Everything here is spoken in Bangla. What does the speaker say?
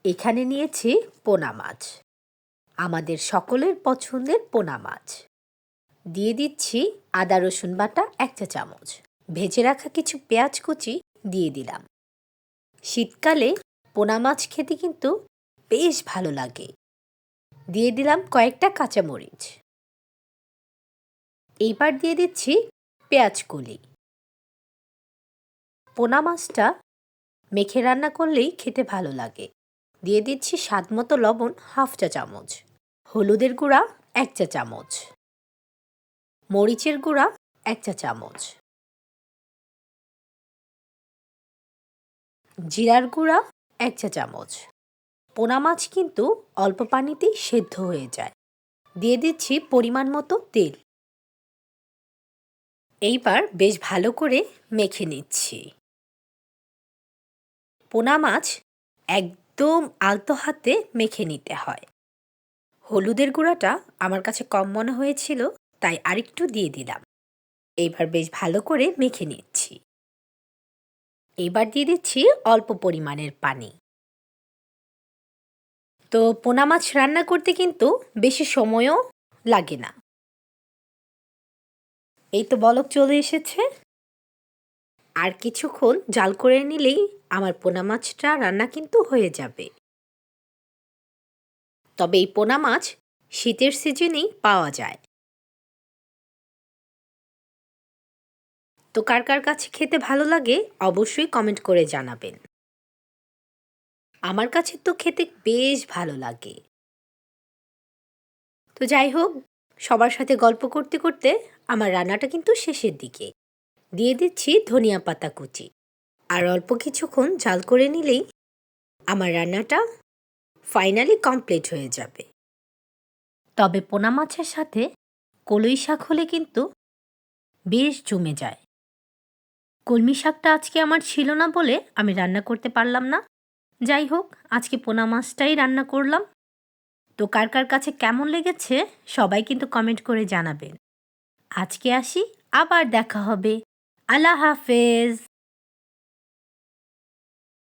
এখানে নিয়েছি পোনা মাছ, আমাদের সকলের পছন্দের পোনা মাছ। দিয়ে দিচ্ছি আদা রসুন বাটা 1 চা চামচ, ভেজে রাখা কিছু পেঁয়াজ কুচি দিয়ে দিলাম। শীতকালে পোনা মাছ খেতে কিন্তু বেশ ভালো লাগে। দিয়ে দিলাম কয়েকটা কাঁচামরিচ। এইবার দিয়ে দিচ্ছি পেঁয়াজ কলি। পোনা মাছটা মেখে রান্না করলেই খেতে ভালো লাগে। দিয়ে দিচ্ছি স্বাদমতো লবণ 1/2 চা চামচ, হলুদের গুঁড়া 1 চা চামচ, মরিচের গুঁড়া 1 চা চামচ, জিরার গুঁড়া 1 চা চামচ। পোনা মাছ কিন্তু অল্প পানিতেই সেদ্ধ হয়ে যায়। দিয়ে দিচ্ছি পরিমাণ মতো তেল। এইবার বেশ ভালো করে মেখে নিচ্ছি। পোনা মাছ একদম আলতো হাতে মেখে নিতে হয়। হলুদের গুঁড়াটা আমার কাছে কম মনে হয়েছিল, তাই আরেকটু দিয়ে দিলাম। এইবার বেশ ভালো করে মেখে নিচ্ছি। এবার দিয়ে দিচ্ছি অল্প পরিমাণের পানি। তো পোনা মাছ রান্না করতে কিন্তু বেশি সময়ও লাগে না। এই তো বলক চলে এসেছে। আর কিছুক্ষণ জাল করে নিলেই আমার পোনা মাছটা রান্না কিন্তু হয়ে যাবে। তবে এই পোনা মাছ শীতের সিজনেই পাওয়া যায়। তো কার কার কাছে খেতে ভালো লাগে অবশ্যই কমেন্ট করে জানাবেন। আমার কাছে তো খেতে বেশ ভালো লাগে। তো যাই হোক, সবার সাথে গল্প করতে করতে আমার রান্নাটা কিন্তু শেষের দিকে। দিয়ে দিচ্ছি ধনিয়া পাতা কুচি। আর অল্প কিছুক্ষণ জাল করে নিলেই আমার রান্নাটা ফাইনালি কমপ্লিট হয়ে যাবে। তবে পোনা মাছের সাথে কলই শাক হলে কিন্তু বেশ জমে যায়। কলমি শাকটা আজকে আমার ছিল না বলে আমি রান্না করতে পারলাম না। যাই হোক, আজকে পোনা মাছটাই রান্না করলাম। তো কার কার কাছে কেমন লেগেছে সবাই কিন্তু কমেন্ট করে জানাবেন। আজকে আসি, আবার দেখা হবে। আল্লাহ হাফেজ।